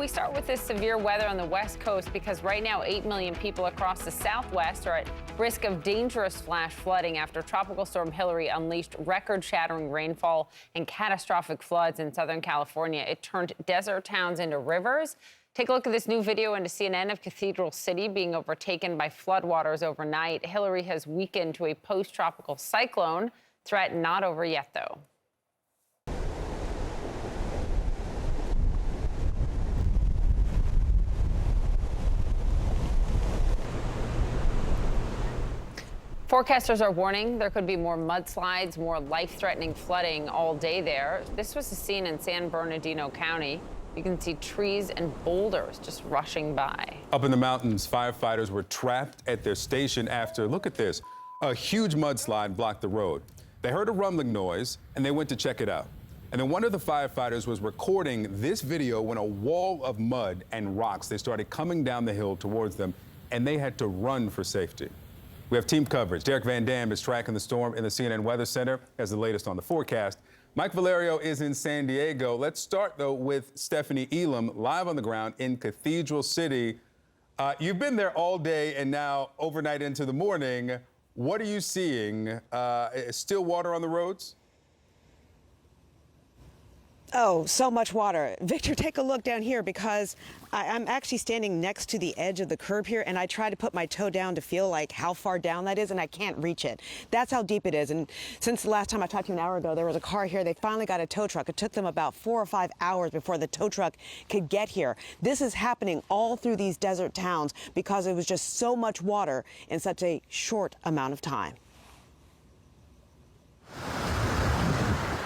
we start with this severe weather on the West Coast because right now 8 million people across the Southwest are at risk of dangerous flash flooding after Tropical Storm Hilary unleashed record-shattering rainfall and catastrophic floods in Southern California. It turned desert towns into rivers. Take a look at this new video into CNN of Cathedral City being overtaken by floodwaters overnight. Hilary has weakened to a post-tropical cyclone. Threat not over yet, though. Forecasters are warning there could be more mudslides, more life-threatening flooding all day there. This was the scene in San Bernardino County. You can see trees and boulders just rushing by. Up in the mountains, firefighters were trapped at their station after, look at this, a huge mudslide blocked the road. They heard a rumbling noise and they went to check it out. And then one of the firefighters was recording this video when a wall of mud and rocks, they started coming down the hill towards them and they had to run for safety. We have team coverage. Derek Van Dam is tracking the storm in the CNN Weather Center as the latest on the forecast. Mike Valerio is in San Diego. Let's start, though, with Stephanie Elam live on the ground in Cathedral City. You've been there all day and now overnight into the morning. What are you seeing? Still water on the roads? Oh, so much water. Victor, take a look down here because I'm actually standing next to the edge of the curb here, and I try to put my toe down to feel like how far down that is, and I can't reach it. That's how deep it is. And since the last time I talked to you an hour ago, there was a car here. They finally got a tow truck. It took them about 4 or 5 hours before the tow truck could get here. This is happening all through these desert towns because it was just so much water in such a short amount of time.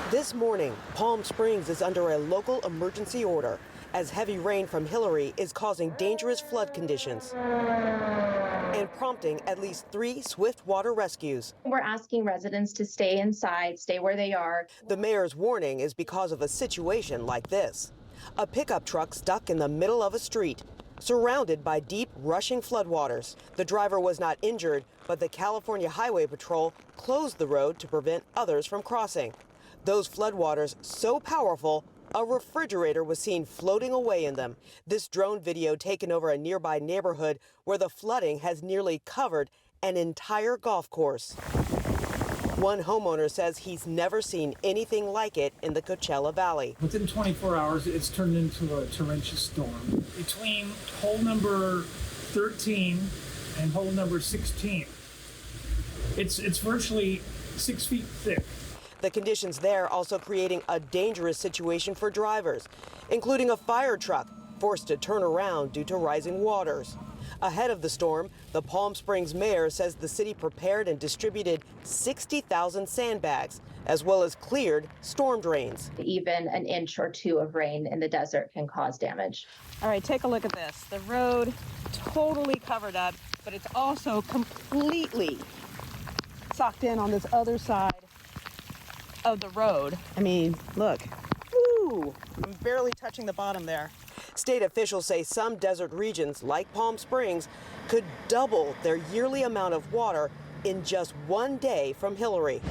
This morning, Palm Springs is under a local emergency order as heavy rain from Hilary is causing dangerous flood conditions and prompting at least 3 swift water rescues. We're asking residents to stay inside, stay where they are. The mayor's warning is because of a situation like this. A pickup truck stuck in the middle of a street, surrounded by deep, rushing floodwaters. The driver was not injured, but the California Highway Patrol closed the road to prevent others from crossing. Those floodwaters so powerful, a refrigerator was seen floating away in them. This drone video taken over a nearby neighborhood where the flooding has nearly covered an entire golf course. One homeowner says he's never seen anything like it in the Coachella Valley. Within 24 hours, it's turned into a torrential storm. Between hole number 13 and hole number 16, it's virtually 6 feet thick. The conditions there also creating a dangerous situation for drivers, including a fire truck forced to turn around due to rising waters. Ahead of the storm, the Palm Springs mayor says the city prepared and distributed 60,000 sandbags, as well as cleared storm drains. Even an inch or 2 of rain in the desert can cause damage. All right, take a look at this. The road totally covered up, but it's also completely socked in on this other side of the road. I mean, look. Ooh, I'm barely touching the bottom there. State officials say some desert regions, like Palm Springs, could double their yearly amount of water in just one day from Hilary.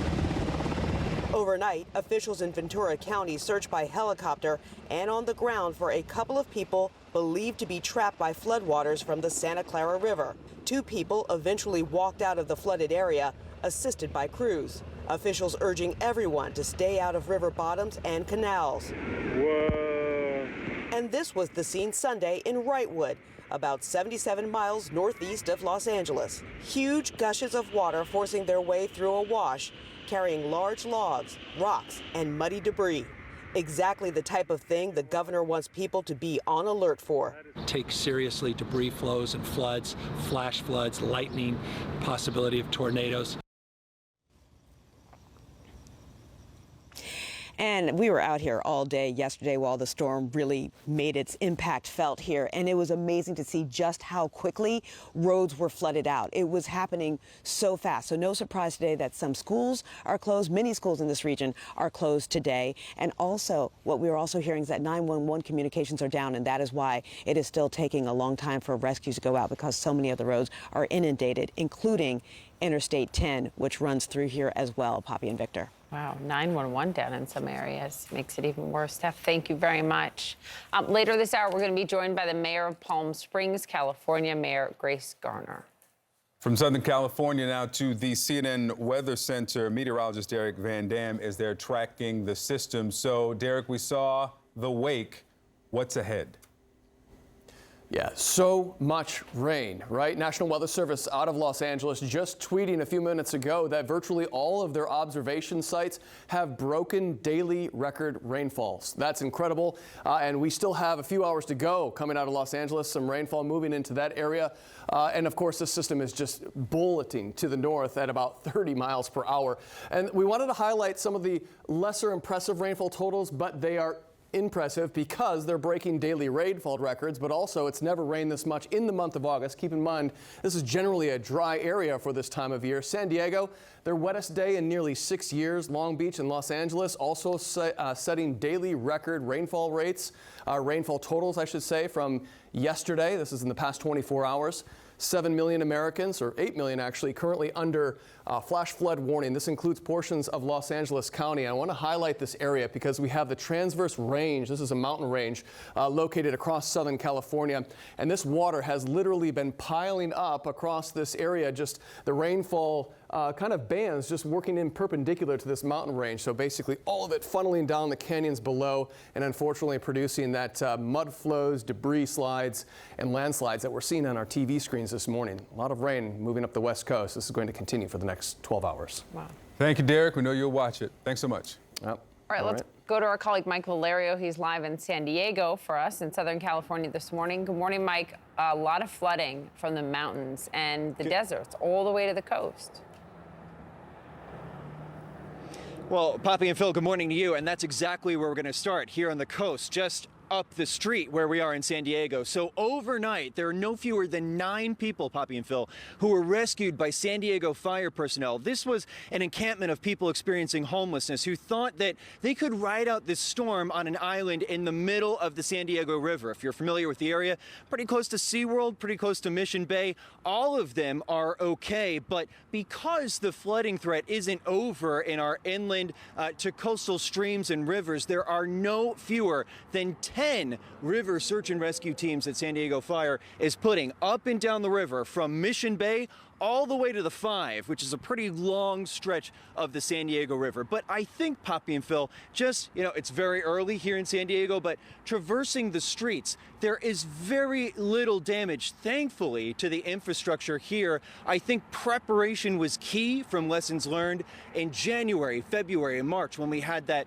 Overnight, officials in Ventura County searched by helicopter and on the ground for a couple of people believed to be trapped by floodwaters from the Santa Clara River. 2 people eventually walked out of the flooded area, assisted by crews. Officials urging everyone to stay out of river bottoms and canals. Whoa. And this was the scene Sunday in Wrightwood, about 77 miles northeast of Los Angeles. Huge gushes of water forcing their way through a wash, carrying large logs, rocks, and muddy debris. Exactly the type of thing the governor wants people to be on alert for. Take seriously debris flows and floods, flash floods, lightning, possibility of tornadoes. And we were out here all day yesterday while the storm really made its impact felt here. And it was amazing to see just how quickly roads were flooded out. It was happening so fast. So no surprise today that some schools are closed. Many schools in this region are closed today. And also what we were also hearing is that 911 communications are down. And that is why it is still taking a long time for rescues to go out, because so many of the roads are inundated, including Interstate 10, which runs through here as well. Poppy and Victor. Wow, 911 down in some areas makes it even worse. Steph, thank you very much. Later this hour, we're going to be joined by the mayor of Palm Springs, California, Mayor Grace Garner. From Southern California now to the CNN Weather Center, meteorologist Derek Van Dam is there tracking the system. So, Derek, we saw the wake. What's ahead? Yeah, so much rain, right? National Weather Service out of Los Angeles just tweeting a few minutes ago that virtually all of their observation sites have broken daily record rainfalls. That's incredible. And we still have a few hours to go coming out of Los Angeles, some rainfall moving into that area. And of course, the system is just bulleting to the north at about 30 miles per hour. And we wanted to highlight some of the lesser impressive rainfall totals, but they are impressive because they're breaking daily rainfall records, but also it's never rained this much in the month of August. Keep in mind, this is generally a dry area for this time of year. San Diego, their wettest day in nearly 6 years. Long Beach and Los Angeles also setting daily record rainfall rates, rainfall totals, I should say, from yesterday. This is in the past 24 hours. 7 million Americans, or 8 million actually, currently under flash flood warning. This includes portions of Los Angeles County. I want to highlight this area because we have the transverse range. This is a mountain range located across Southern California. And this water has literally been piling up across this area. Just the rainfall kind of bands just working in perpendicular to this mountain range. So basically all of it funneling down the canyons below and unfortunately producing that mud flows, debris slides, and landslides that we're seeing on our TV screens this morning. A lot of rain moving up the West Coast. This is going to continue for the next 12 hours. Wow. Thank you, Derek. We know you'll watch it. Thanks so much. All right, let's go to our colleague Mike Valerio. He's live in San Diego for us in Southern California this morning. Good morning, Mike. A lot of flooding from the mountains and the deserts all the way to the coast. Well, Poppy and Phil, good morning to you. And that's exactly where we're going to start, here on the coast, just up the street where we are in San Diego. So overnight, there are no fewer than 9 people, Poppy and Phil, who were rescued by San Diego fire personnel. This was an encampment of people experiencing homelessness who thought that they could ride out this storm on an island in the middle of the San Diego River. If you're familiar with the area, pretty close to SeaWorld, pretty close to Mission Bay, all of them are okay. But because the flooding threat isn't over in our inland to coastal streams and rivers, there are no fewer than 10 river search and rescue teams that San Diego Fire is putting up and down the river from Mission Bay all the way to the 5, which is a pretty long stretch of the San Diego River. But I think, Poppy and Phil, just, it's very early here in San Diego, but traversing the streets, there is very little damage, thankfully, to the infrastructure here. I think preparation was key from lessons learned in January, February, and March when we had that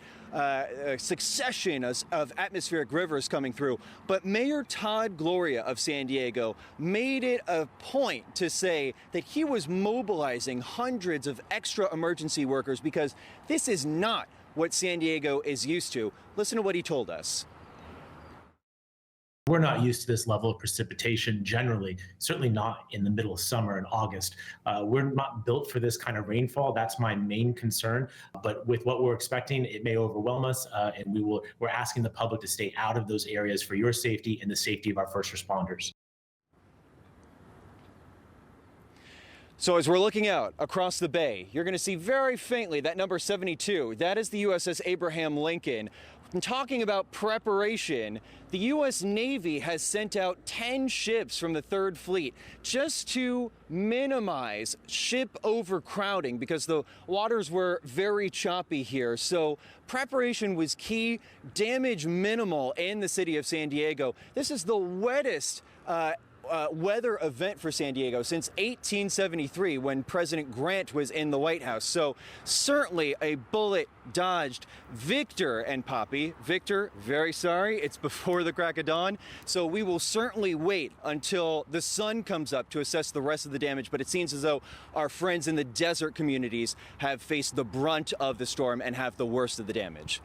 succession of atmospheric rivers coming through. But Mayor Todd Gloria of San Diego made it a point to say that he was mobilizing hundreds of extra emergency workers because this is not what San Diego is used to. Listen to what he told us. We're not used to this level of precipitation generally, certainly not in the middle of summer in August. We're not built for this kind of rainfall. That's my main concern. But with what we're expecting, it may overwhelm us, and we're asking the public to stay out of those areas for your safety and the safety of our first responders. So as we're looking out across the bay, you're going to see very faintly that number 72. That is the USS Abraham Lincoln. And talking about preparation, the U.S. Navy has sent out 10 ships from the 3rd Fleet just to minimize ship overcrowding because the waters were very choppy here. So preparation was key, damage minimal in the city of San Diego. This is the wettest weather event for San Diego since 1873 when President Grant was in the White House. So certainly a bullet dodged. Victor and Poppy. Victor, very sorry, it's before the crack of dawn. So we will certainly wait until the sun comes up to assess the rest of the damage. But it seems as though our friends in the desert communities have faced the brunt of the storm and have the worst of the damage.